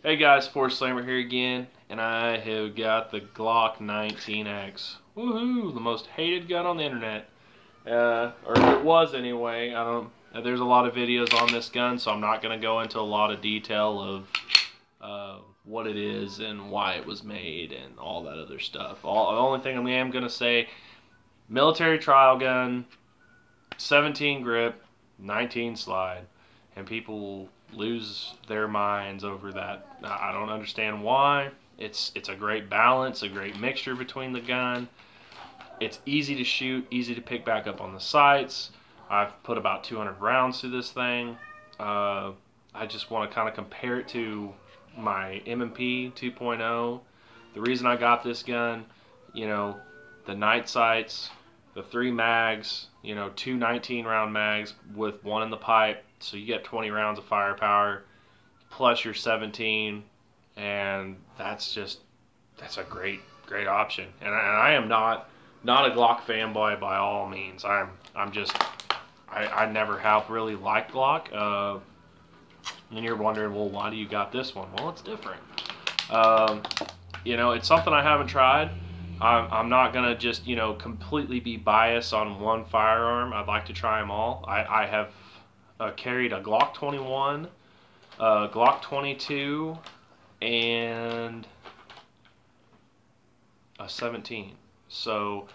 Hey guys, Force Slammer here again, and I have got the Glock 19X. Woohoo! The most hated gun on the internet, or it was anyway. I don't. There's a lot of videos on this gun, so I'm not going to go into a lot of detail of what it is and why it was made and all that other stuff. The only thing I am going to say: military trial gun, 17 grip, 19 slide, and people lose their minds over that. I don't understand why. It's a great balance, a great mixture between the gun. It's easy to shoot, easy to pick back up on the sights. I've put about 200 rounds through this thing. I just want to kind of compare it to my M&P 2.0. The reason I got this gun, the night sights, the 3 mags, 2 19-round mags with 1 in the pipe, so you get 20 rounds of firepower plus your 17, and that's a great option. And I am not a Glock fanboy by all means. I never have really liked Glock. And you're wondering, well, why do you got this one? Well, it's different. It's something I haven't tried. I'm not going to just, completely be biased on one firearm. I'd like to try them all. I have carried a Glock 21, a Glock 22, and a 17. So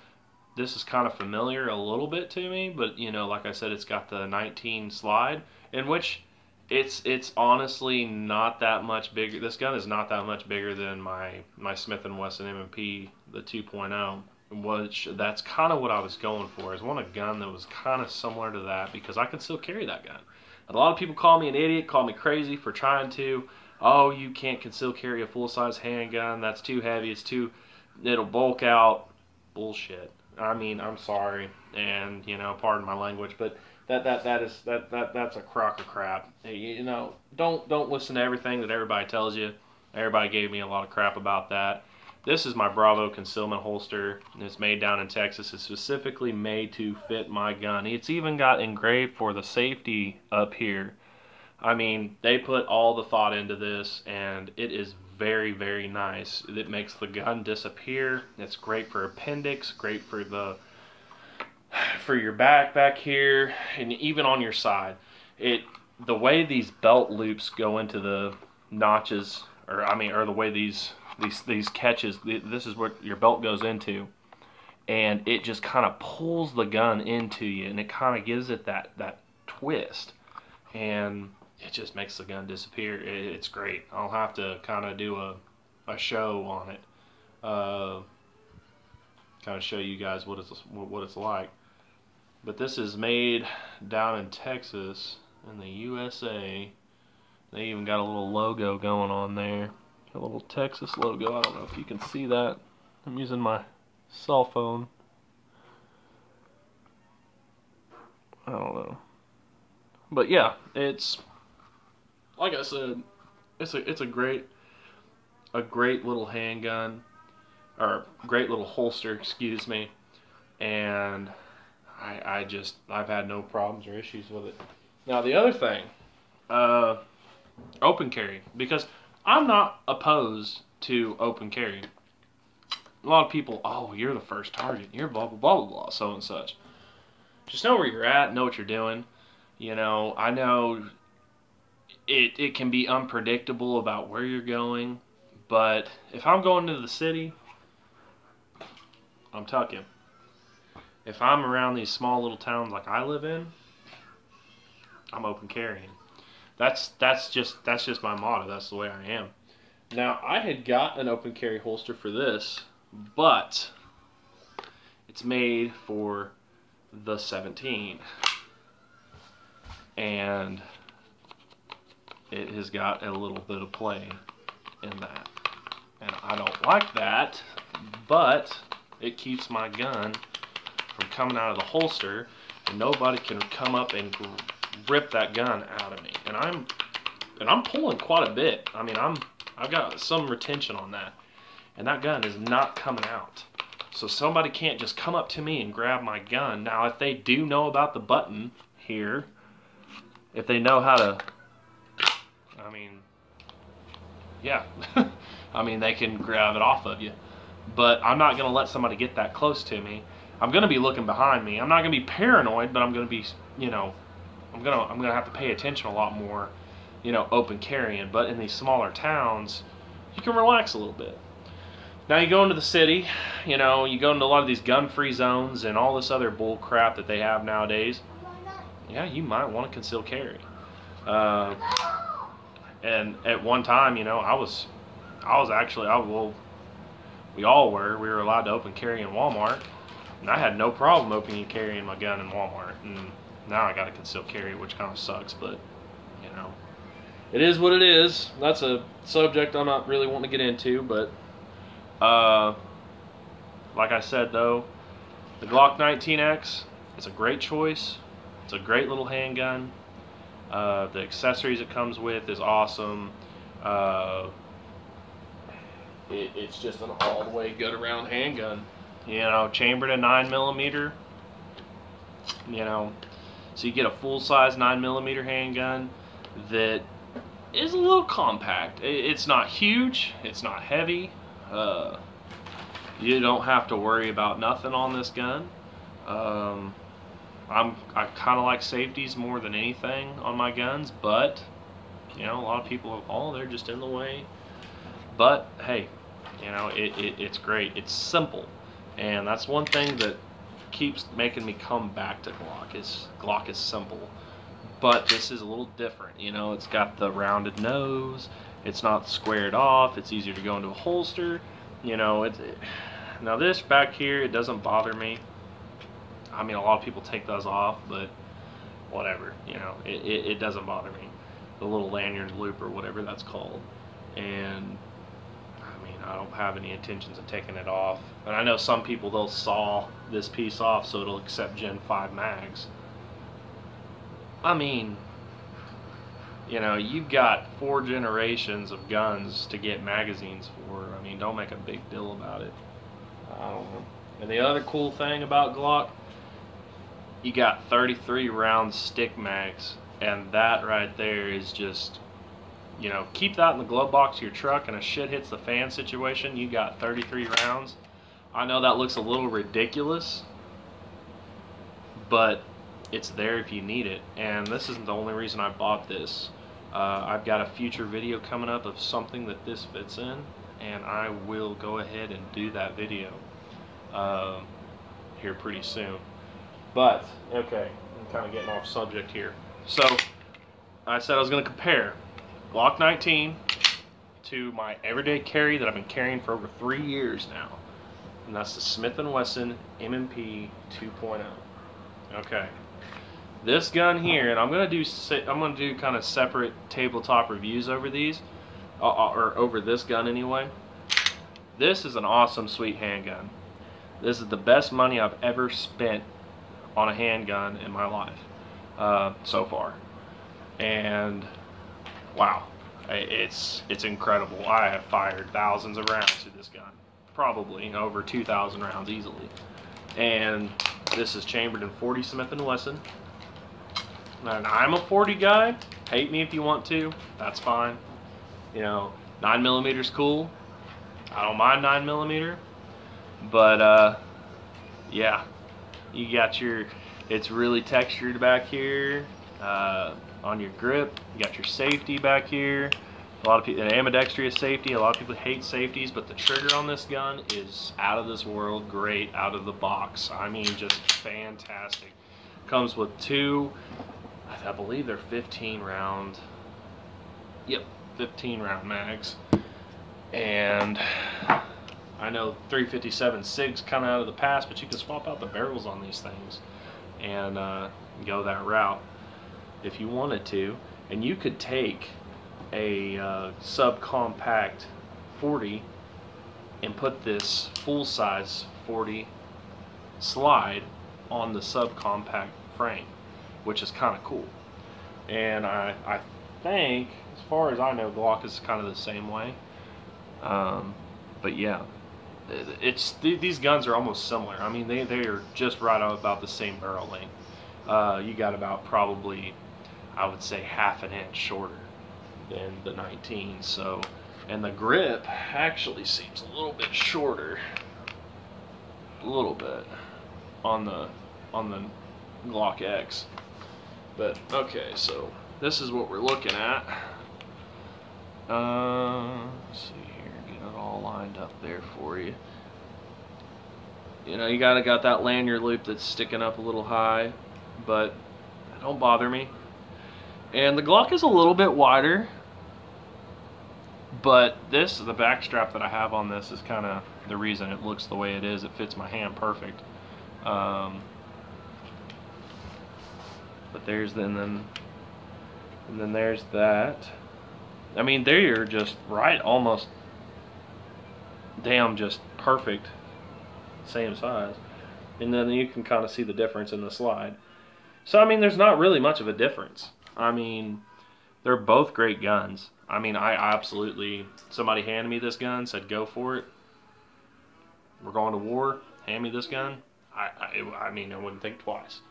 this is kind of familiar a little bit to me, but, like I said, it's got the 19 slide, in which it's honestly not that much bigger. This gun is not that much bigger than my Smith & Wesson M&P, the 2.0, which that's kind of what I was going for. I want a gun that was kind of similar to that because I can still carry that gun. And a lot of people call me an idiot, call me crazy for trying to. Oh, you can't still carry a full-size handgun. That's too heavy. It'll bulk out. Bullshit. I mean, I'm sorry, and pardon my language, but that's a crock of crap. Don't listen to everything that everybody tells you. Everybody gave me a lot of crap about that. This is my Bravo concealment holster, and it's made down in Texas. It's specifically made to fit my gun. It's even got engraved for the safety up here. I mean, they put all the thought into this, and it is very, very nice. It makes the gun disappear. It's great for appendix, great for your back here, and even on your side. The way these belt loops go into the notches, or the way these catches, this is what your belt goes into, and it just kind of pulls the gun into you, and it kind of gives it that twist, and it just makes the gun disappear. It's great. I'll have to kind of do a show on it, kind of show you guys what it's like. But this is made down in Texas, in the USA. They even got a little logo going on there, a little Texas logo. I don't know if you can see that. I'm using my cell phone. I don't know, but yeah, it's, like I said, it's a great little handgun, or great little holster, excuse me, and I've had no problems or issues with it. Now the other thing, open carry, because I'm not opposed to open carry. A lot of people, oh, you're the first target, you're blah blah blah blah blah, so and such. Just know where you're at, know what you're doing. I know it can be unpredictable about where you're going, but if I'm going to the city, I'm tucking. If I'm around these small little towns like I live in, I'm open carrying. That's just my motto. That's the way I am. Now, I had got an open carry holster for this, but it's made for the 17, and it has got a little bit of play in that, and I don't like that, but it keeps my gun from coming out of the holster, and nobody can come up and rip that gun out of me. And I'm pulling quite a bit. I mean, I've got some retention on that, and that gun is not coming out. So somebody can't just come up to me and grab my gun. Now, if they do know about the button here, if they know how to, yeah, I mean, they can grab it off of you. But I'm not going to let somebody get that close to me. I'm going to be looking behind me. I'm not going to be paranoid, but I'm going to be, I'm going to have to pay attention a lot more, open carrying. But in these smaller towns, you can relax a little bit. Now you go into the city, you go into a lot of these gun-free zones and all this other bull crap that they have nowadays. Yeah, you might want to conceal carry. And at one time, we all were. We were allowed to open carry in Walmart, and I had no problem opening and carrying my gun in Walmart. And now I got to conceal carry, which kind of sucks, but it is what it is. That's a subject I'm not really wanting to get into, but like I said though, the Glock 19X, it's a great choice. It's a great little handgun. The accessories it comes with is awesome. It's just an all the way good around handgun. Chambered in 9mm. So you get a full size 9mm handgun that is a little compact. It's not huge. It's not heavy. You don't have to worry about nothing on this gun. I kind of like safeties more than anything on my guns, but a lot of people, they're just in the way. But hey, it's great. It's simple, and that's one thing that keeps making me come back to Glock is simple. But this is a little different. It's got the rounded nose. It's not squared off. It's easier to go into a holster. Now this back here, it doesn't bother me. I mean, a lot of people take those off, but whatever. It doesn't bother me. The little lanyard loop or whatever that's called. And I mean, I don't have any intentions of taking it off. And I know some people, they'll saw this piece off so it'll accept Gen 5 mags. I mean, you've got 4 generations of guns to get magazines for. I mean, don't make a big deal about it. I don't know. And the other cool thing about Glock, you got 33 round stick mags, and that right there is just, keep that in the glove box of your truck and a shit hits the fan situation, you got 33 rounds. I know that looks a little ridiculous, but it's there if you need it. And this isn't the only reason I bought this. I've got a future video coming up of something that this fits in, and I will go ahead and do that video here pretty soon. But, okay, I'm kind of getting off subject here. So, I said I was going to compare Glock 19 to my everyday carry that I've been carrying for over 3 years now. And that's the Smith & Wesson M&P 2.0. Okay. This gun here, and I'm going to do kind of separate tabletop reviews over these, or over this gun anyway. This is an awesome, sweet handgun. This is the best money I've ever spent on a handgun in my life so far, and wow, it's incredible. I have fired thousands of rounds through this gun, probably over 2,000 rounds easily, and this is chambered in 40 Smith & Wesson. And I'm a 40 guy. Hate me if you want to. That's fine. 9mm is cool. I don't mind 9mm, but yeah. You got it's really textured back here on your grip. You got your safety back here. A lot of people, an ambidextrous safety. A lot of people hate safeties, but the trigger on this gun is out of this world great out of the box. I mean, just fantastic. Comes with 2, I believe they're 15 round. Yep, 15 round mags. And I know 357 SIG's kind of out of the past, but you can swap out the barrels on these things and go that route if you wanted to. And you could take a subcompact 40 and put this full-size 40 slide on the subcompact frame, which is kind of cool. And I think, as far as I know, Glock is kind of the same way. But yeah, these guns are almost similar. I mean, they are just right about the same barrel length. You got about probably, I would say, ½ an inch shorter than the 19. So, And the grip actually seems a little bit shorter, a little bit, on the Glock X. But okay, so this is what we're looking at. Let's see here, get it all lined up there for you. You know, you got that lanyard loop that's sticking up a little high, but that don't bother me. And the Glock is a little bit wider, but the back strap that I have on this is kind of the reason it looks the way it is. It fits my hand perfect. But there's and then there's that. I mean, they're just right, almost damn just perfect, same size. And then you can kind of see the difference in the slide. So I mean, there's not really much of a difference. I mean, they're both great guns. I mean, I absolutely, somebody handed me this gun, said go for it. We're going to war, hand me this gun. I mean, I wouldn't think twice.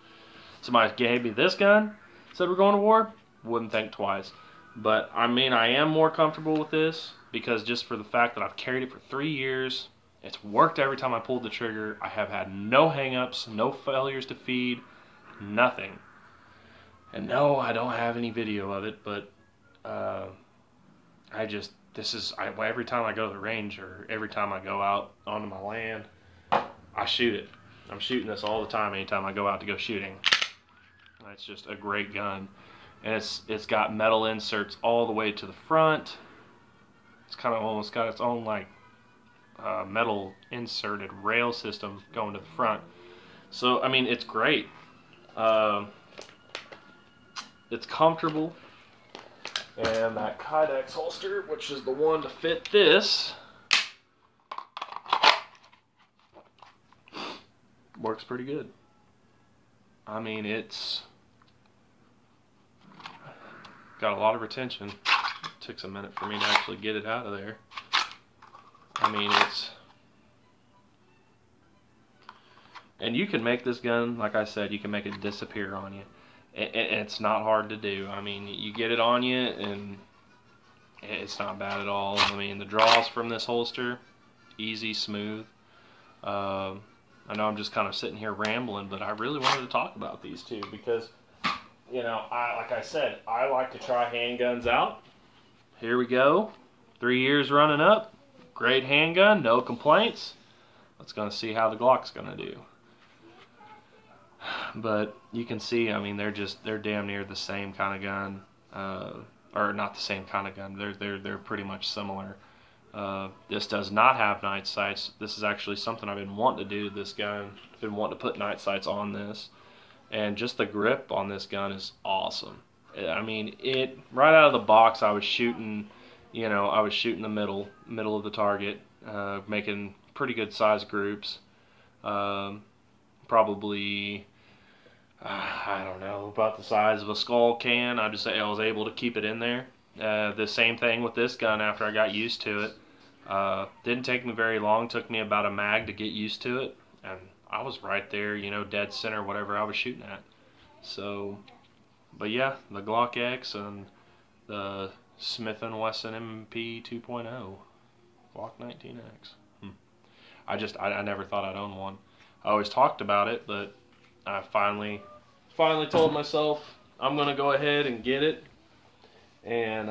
Somebody gave me this gun, said we're going to war, wouldn't think twice. But I mean, I am more comfortable with this because just for the fact that I've carried it for 3 years, it's worked every time I pulled the trigger. I have had no hang-ups, no failures to feed, nothing. And no, I don't have any video of it, but every time I go to the range or every time I go out onto my land, I shoot it. I'm shooting this all the time anytime I go out to go shooting. It's just a great gun. And it's got metal inserts all the way to the front. It's kind of almost got its own like metal inserted rail system going to the front. So I mean, it's great. It's comfortable. And that Kydex holster, which is the one to fit this, works pretty good. I mean, it's got a lot of retention. It took a minute for me to actually get it out of there. I mean, and you can make this gun, like I said, you can make it disappear on you. And it's not hard to do. I mean, you get it on you and it's not bad at all. I mean, the draws from this holster, easy, smooth. I know I'm just kind of sitting here rambling, but I really wanted to talk about these two because, you know, like I said, I like to try handguns out. Here we go. 3 years running up. Great handgun, no complaints. Let's go see how the Glock's gonna do. But you can see, I mean, they're damn near the same kind of gun, or not the same kind of gun. They're pretty much similar. This does not have night sights. This is actually something I've been wanting to do to this gun. I've been wanting to put night sights on this, and just the grip on this gun is awesome. I mean, right out of the box, I was shooting, you know, I was shooting the middle of the target, making pretty good size groups. Probably, I don't know, about the size of a skull can. I was able to keep it in there. The same thing with this gun after I got used to it. Didn't take me very long. Took me about a mag to get used to it. And I was right there, you know, dead center, whatever I was shooting at. So, but yeah, the Glock X and the Smith & Wesson MP 2.0 Glock 19X. I never thought I'd own one. I always talked about it, but I finally told myself I'm gonna go ahead and get it, and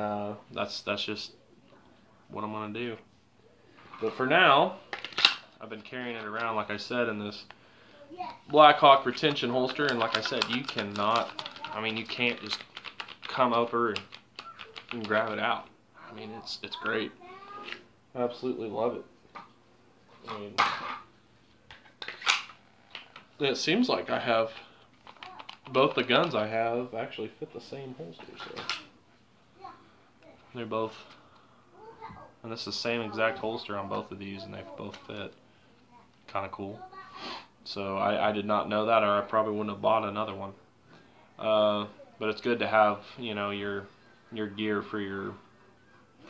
that's just what I'm gonna do. But for now, I've been carrying it around, like I said, in this Blackhawk retention holster, and like I said, you cannot, I mean, you can't just come over and grab it out. I mean, it's great. I absolutely love it. I mean, it seems like I have both the guns I have actually fit the same holster, so they're both, and this is the same exact holster on both of these, and they both fit. Kind of cool. So I did not know that, or I probably wouldn't have bought another one. But it's good to have, you know, your gear for your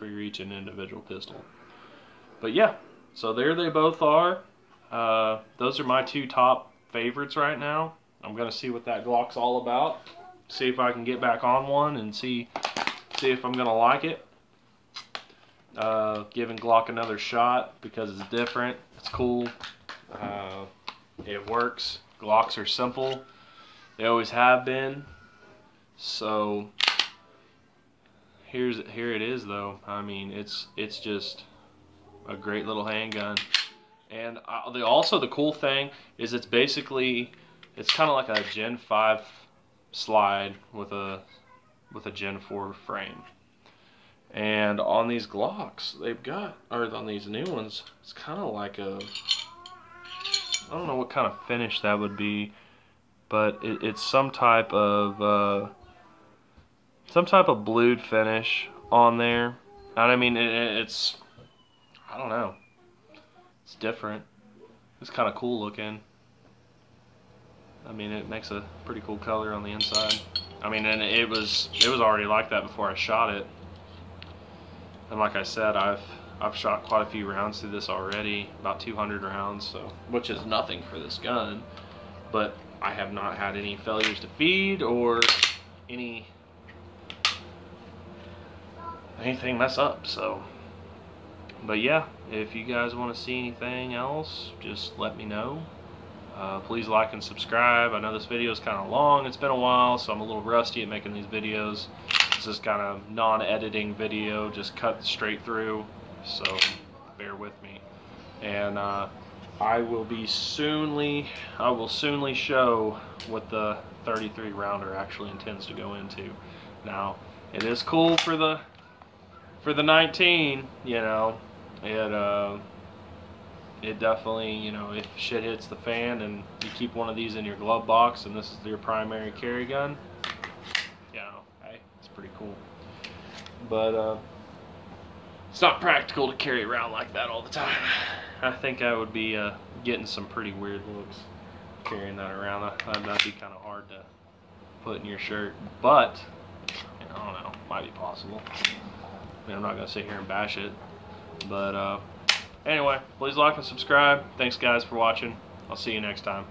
each and individual pistol. But yeah, so there they both are. Those are my two top favorites right now. I'm gonna see what that Glock's all about. See if I can get back on one and see if I'm gonna like it. giving Glock another shot because it's different. It's cool. It works. Glocks are simple. They always have been. So here it is though. I mean, it's just a great little handgun. And also the cool thing is it's kind of like a Gen 5 slide with a Gen 4 frame. And on these Glocks on these new ones, it's kind of like I don't know what kind of finish that would be, but it's some type of blued finish on there. And I mean, it's I don't know. It's different. It's kind of cool looking. I mean, it makes a pretty cool color on the inside. I mean, and it was already like that before I shot it. And like I said, I've shot quite a few rounds through this already, about 200 rounds, so which is nothing for this gun. But I have not had any failures to feed or anything mess up. So, but yeah, if you guys want to see anything else, just let me know. Please like and subscribe. I know this video is kind of long. It's been a while, so I'm a little rusty at making these videos. This is kind of non-editing video, just cut straight through, so bear with me. And I will soonly show what the 33 rounder actually intends to go into. Now, it is cool for the 19, you know. It definitely, you know, if shit hits the fan and you keep one of these in your glove box and this is your primary carry gun, you know, hey, it's pretty cool. But it's not practical to carry around like that all the time. I think I would be getting some pretty weird looks carrying that around. That'd be kind of hard to put in your shirt, but you know, I don't know, might be possible. I mean, I'm not gonna sit here and bash it, but anyway, please like and subscribe. Thanks guys for watching. I'll see you next time.